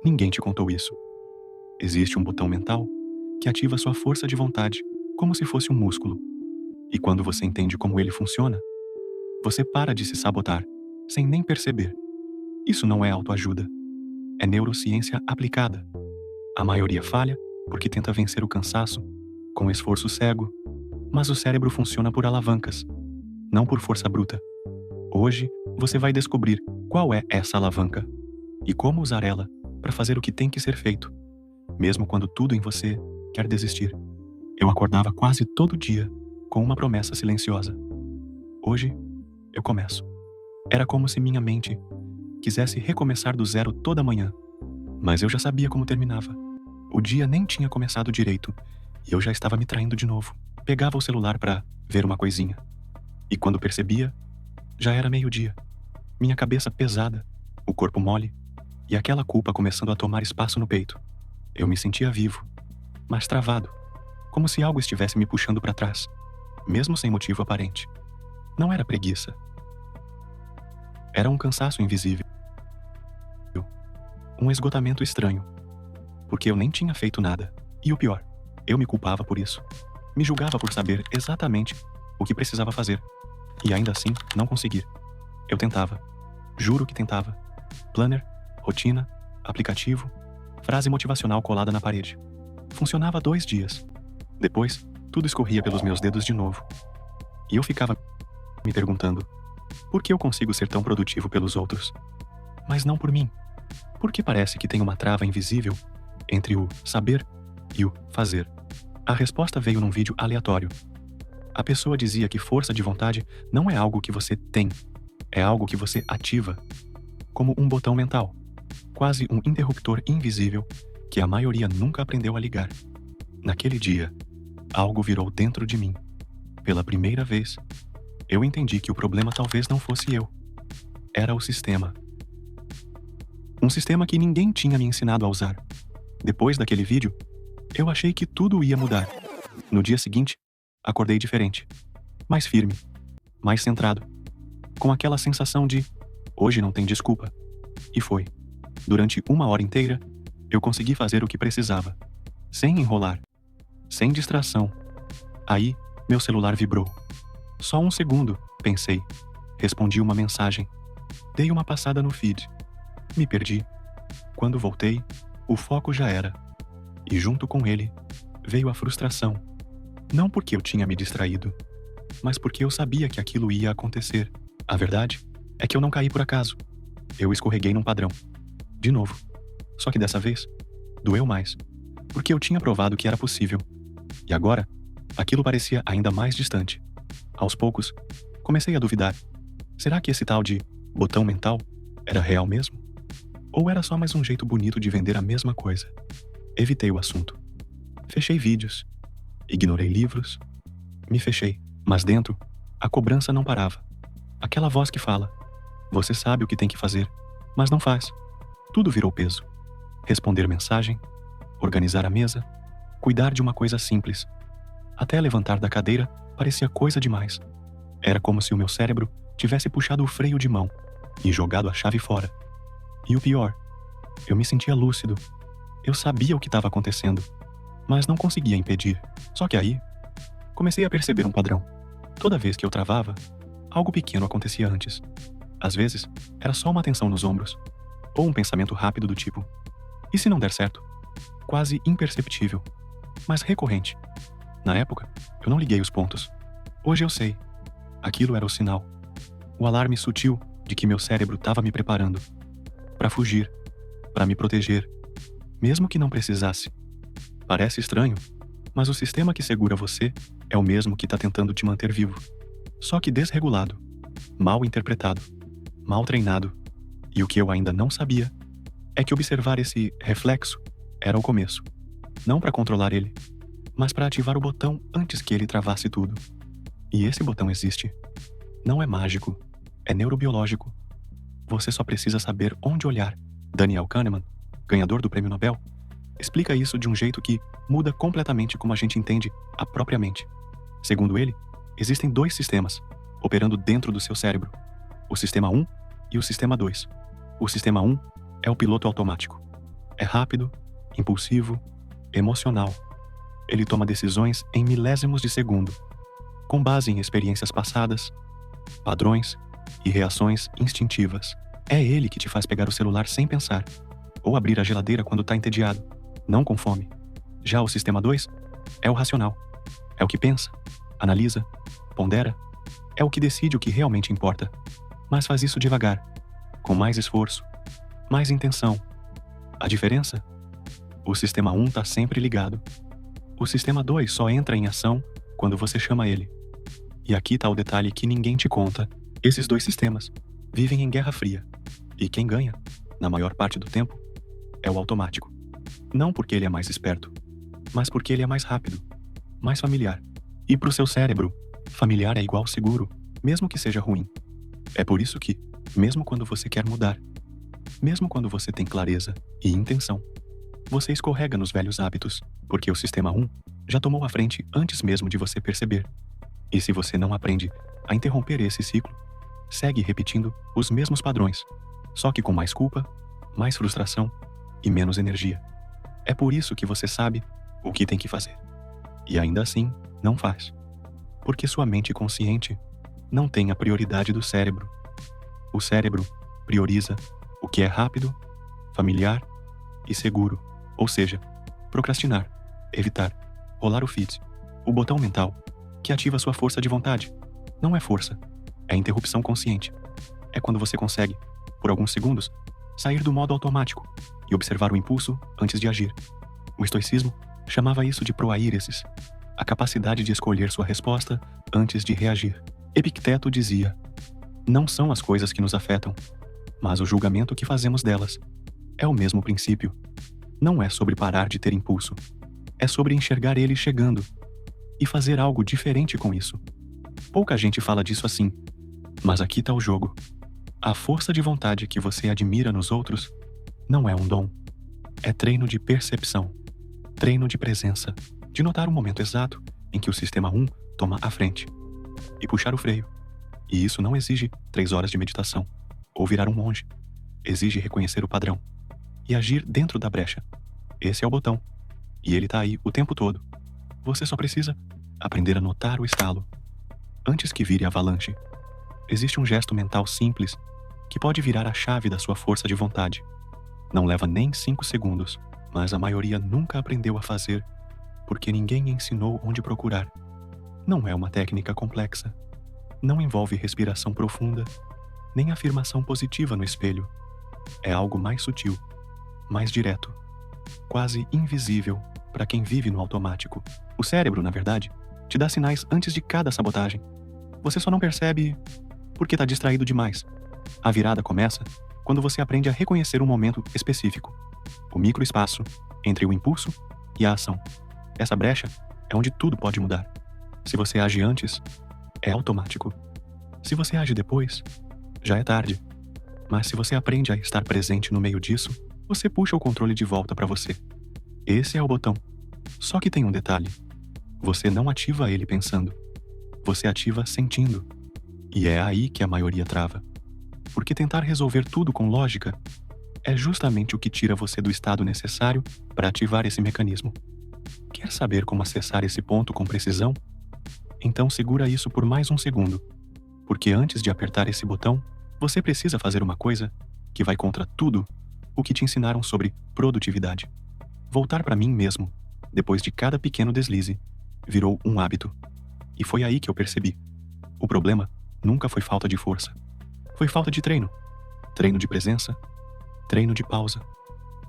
Ninguém te contou isso. Existe um botão mental que ativa sua força de vontade como se fosse um músculo. E quando você entende como ele funciona, você para de se sabotar, sem nem perceber. Isso não é autoajuda. É neurociência aplicada. A maioria falha porque tenta vencer o cansaço com esforço cego, mas o cérebro funciona por alavancas, não por força bruta. Hoje, você vai descobrir qual é essa alavanca e como usar ela para fazer o que tem que ser feito, mesmo quando tudo em você quer desistir. Eu acordava quase todo dia com uma promessa silenciosa. Hoje, eu começo. Era como se minha mente quisesse recomeçar do zero toda manhã, mas eu já sabia como terminava. O dia nem tinha começado direito e eu já estava me traindo de novo. Pegava o celular para ver uma coisinha. E quando percebia, já era meio-dia. Minha cabeça pesada, o corpo mole e aquela culpa começando a tomar espaço no peito. Eu me sentia vivo, mas travado, como se algo estivesse me puxando para trás, mesmo sem motivo aparente. Não era preguiça. Era um cansaço invisível. Um esgotamento estranho. Porque eu nem tinha feito nada. E o pior, eu me culpava por isso. Me julgava por saber exatamente o que precisava fazer. E ainda assim, não conseguir. Eu tentava. Juro que tentava. Planner, rotina, aplicativo, frase motivacional colada na parede. Funcionava 2 dias. Depois, tudo escorria pelos meus dedos de novo. E eu ficava me perguntando: por que eu consigo ser tão produtivo pelos outros, mas não por mim? Por que parece que tem uma trava invisível entre o saber e o fazer? A resposta veio num vídeo aleatório. A pessoa dizia que força de vontade não é algo que você tem, é algo que você ativa, como um botão mental, quase um interruptor invisível que a maioria nunca aprendeu a ligar. Naquele dia, algo virou dentro de mim. Pela primeira vez, eu entendi que o problema talvez não fosse eu. Era o sistema. Um sistema que ninguém tinha me ensinado a usar. Depois daquele vídeo, eu achei que tudo ia mudar. No dia seguinte, acordei diferente. Mais firme. Mais centrado. Com aquela sensação de: hoje não tem desculpa. E foi. Durante 1 hora inteira, eu consegui fazer o que precisava. Sem enrolar. Sem distração. Aí, meu celular vibrou. Só 1 segundo, pensei. Respondi uma mensagem. Dei uma passada no feed. Me perdi. Quando voltei, o foco já era. E junto com ele, veio a frustração. Não porque eu tinha me distraído, mas porque eu sabia que aquilo ia acontecer. A verdade é que eu não caí por acaso. Eu escorreguei num padrão. De novo. Só que dessa vez, doeu mais. Porque eu tinha provado que era possível. E agora, aquilo parecia ainda mais distante. Aos poucos, comecei a duvidar. Será que esse tal de botão mental era real mesmo? Ou era só mais um jeito bonito de vender a mesma coisa? Evitei o assunto. Fechei vídeos. Ignorei livros. Me fechei. Mas dentro, a cobrança não parava. Aquela voz que fala: você sabe o que tem que fazer, mas não faz. Tudo virou peso. Responder mensagem, organizar a mesa, cuidar de uma coisa simples. Até levantar da cadeira parecia coisa demais. Era como se o meu cérebro tivesse puxado o freio de mão e jogado a chave fora. E o pior, eu me sentia lúcido. Eu sabia o que estava acontecendo, mas não conseguia impedir. Só que aí, comecei a perceber um padrão. Toda vez que eu travava, algo pequeno acontecia antes. Às vezes, era só uma tensão nos ombros, ou um pensamento rápido do tipo: e se não der certo? Quase imperceptível, mas recorrente. Na época, eu não liguei os pontos. Hoje eu sei. Aquilo era o sinal. O alarme sutil de que meu cérebro estava me preparando para fugir, para me proteger, mesmo que não precisasse. Parece estranho, mas o sistema que segura você é o mesmo que está tentando te manter vivo. Só que desregulado, mal interpretado, mal treinado. E o que eu ainda não sabia é que observar esse reflexo era o começo. Não para controlar ele, mas para ativar o botão antes que ele travasse tudo. E esse botão existe. Não é mágico, é neurobiológico. Você só precisa saber onde olhar. Daniel Kahneman, ganhador do Prêmio Nobel, explica isso de um jeito que muda completamente como a gente entende a própria mente. Segundo ele, existem 2 sistemas operando dentro do seu cérebro: o sistema 1 e o sistema 2. O sistema 1 é o piloto automático. É rápido, impulsivo, emocional. Ele toma decisões em milésimos de segundo, com base em experiências passadas, padrões e reações instintivas. É ele que te faz pegar o celular sem pensar, ou abrir a geladeira quando tá entediado, não com fome. Já o sistema 2 é o racional. É o que pensa, analisa, pondera, é o que decide o que realmente importa, mas faz isso devagar, com mais esforço, mais intenção. A diferença? O sistema 1 tá sempre ligado. O sistema 2 só entra em ação quando você chama ele. E aqui tá o detalhe que ninguém te conta. Esses dois sistemas vivem em guerra fria. E quem ganha, na maior parte do tempo, é o automático. Não porque ele é mais esperto, mas porque ele é mais rápido, mais familiar. E pro seu cérebro, familiar é igual seguro, mesmo que seja ruim. É por isso que, mesmo quando você quer mudar, mesmo quando você tem clareza e intenção, você escorrega nos velhos hábitos, porque o sistema 1 já tomou a frente antes mesmo de você perceber. E se você não aprende a interromper esse ciclo, segue repetindo os mesmos padrões, só que com mais culpa, mais frustração e menos energia. É por isso que você sabe o que tem que fazer. E ainda assim, não faz. Porque sua mente consciente não tem a prioridade do cérebro. O cérebro prioriza o que é rápido, familiar e seguro. Ou seja, procrastinar, evitar, rolar o feed, o botão mental que ativa sua força de vontade. Não é força, é interrupção consciente. É quando você consegue, por alguns segundos, sair do modo automático e observar o impulso antes de agir. O estoicismo chamava isso de proairesis, a capacidade de escolher sua resposta antes de reagir. Epicteto dizia: não são as coisas que nos afetam, mas o julgamento que fazemos delas. É o mesmo princípio. Não é sobre parar de ter impulso. É sobre enxergar ele chegando e fazer algo diferente com isso. Pouca gente fala disso assim, mas aqui tá o jogo. A força de vontade que você admira nos outros não é um dom. É treino de percepção, treino de presença, de notar o momento exato em que o sistema 1 toma a frente e puxar o freio. E isso não exige 3 horas de meditação ou virar um monge. Exige reconhecer o padrão e agir dentro da brecha. Esse é o botão. E ele tá aí o tempo todo. Você só precisa aprender a notar o estalo antes que vire avalanche. Existe um gesto mental simples que pode virar a chave da sua força de vontade. Não leva nem 5 segundos, mas a maioria nunca aprendeu a fazer porque ninguém ensinou onde procurar. Não é uma técnica complexa. Não envolve respiração profunda, nem afirmação positiva no espelho. É algo mais sutil, mais direto, quase invisível para quem vive no automático. O cérebro, na verdade, te dá sinais antes de cada sabotagem. Você só não percebe porque está distraído demais. A virada começa quando você aprende a reconhecer um momento específico, o microespaço entre o impulso e a ação. Essa brecha é onde tudo pode mudar. Se você age antes, é automático. Se você age depois, já é tarde. Mas se você aprende a estar presente no meio disso, você puxa o controle de volta para você. Esse é o botão. Só que tem um detalhe. Você não ativa ele pensando. Você ativa sentindo. E é aí que a maioria trava. Porque tentar resolver tudo com lógica é justamente o que tira você do estado necessário para ativar esse mecanismo. Quer saber como acessar esse ponto com precisão? Então segura isso por mais um segundo. Porque antes de apertar esse botão, você precisa fazer uma coisa que vai contra tudo o que te ensinaram sobre produtividade. Voltar para mim mesmo, depois de cada pequeno deslize, virou um hábito. E foi aí que eu percebi. O problema nunca foi falta de força. Foi falta de treino. Treino de presença, treino de pausa,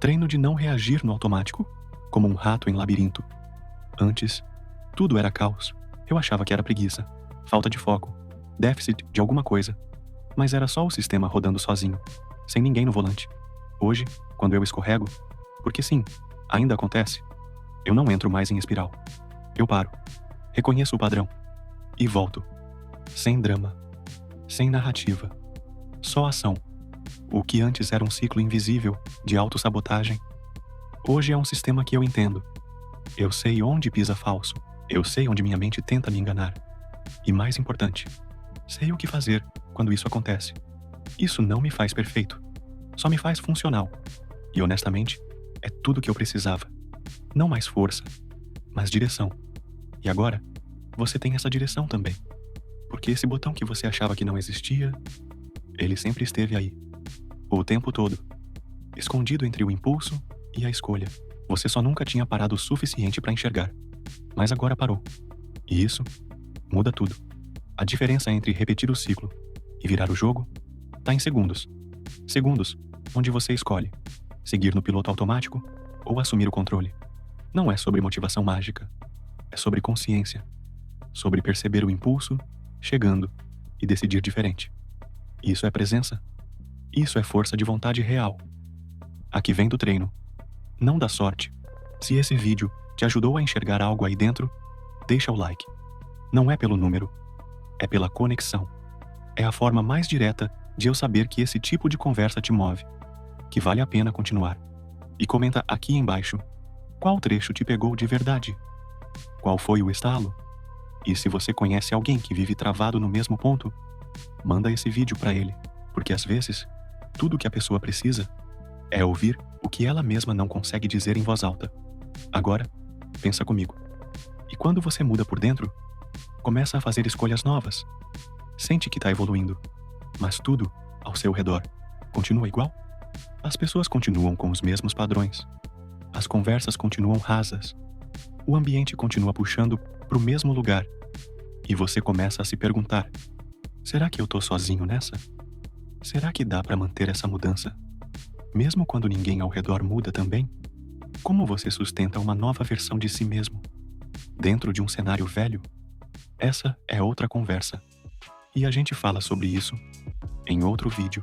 treino de não reagir no automático, como um rato em labirinto. Antes, tudo era caos. Eu achava que era preguiça, falta de foco, déficit de alguma coisa. Mas era só o sistema rodando sozinho, sem ninguém no volante. Hoje, quando eu escorrego, porque sim, ainda acontece, eu não entro mais em espiral. Eu paro, reconheço o padrão e volto. Sem drama, sem narrativa, só ação. O que antes era um ciclo invisível de autossabotagem, hoje é um sistema que eu entendo. Eu sei onde pisa falso, eu sei onde minha mente tenta me enganar. E mais importante, sei o que fazer quando isso acontece. Isso não me faz perfeito, só me faz funcional. E honestamente, é tudo que eu precisava. Não mais força, mas direção. E agora, você tem essa direção também. Porque esse botão que você achava que não existia, ele sempre esteve aí. O tempo todo. Escondido entre o impulso e a escolha. Você só nunca tinha parado o suficiente para enxergar. Mas agora parou. E isso muda tudo. A diferença entre repetir o ciclo e virar o jogo está em segundos. Segundos onde você escolhe seguir no piloto automático ou assumir o controle. Não é sobre motivação mágica. É sobre consciência. Sobre perceber o impulso chegando e decidir diferente. Isso é presença. Isso é força de vontade real. A que vem do treino, não da sorte. Se esse vídeo te ajudou a enxergar algo aí dentro, deixa o like. Não é pelo número, é pela conexão. É a forma mais direta de eu saber que esse tipo de conversa te move, que vale a pena continuar. E comenta aqui embaixo qual trecho te pegou de verdade. Qual foi o estalo? E se você conhece alguém que vive travado no mesmo ponto, manda esse vídeo para ele, porque às vezes, tudo que a pessoa precisa é ouvir o que ela mesma não consegue dizer em voz alta. Agora, pensa comigo. E quando você muda por dentro, começa a fazer escolhas novas. Sente que está evoluindo, mas tudo ao seu redor continua igual? As pessoas continuam com os mesmos padrões. As conversas continuam rasas. O ambiente continua puxando para o mesmo lugar. E você começa a se perguntar: será que eu tô sozinho nessa? Será que dá para manter essa mudança? Mesmo quando ninguém ao redor muda também? Como você sustenta uma nova versão de si mesmo? Dentro de um cenário velho? Essa é outra conversa. E a gente fala sobre isso em outro vídeo.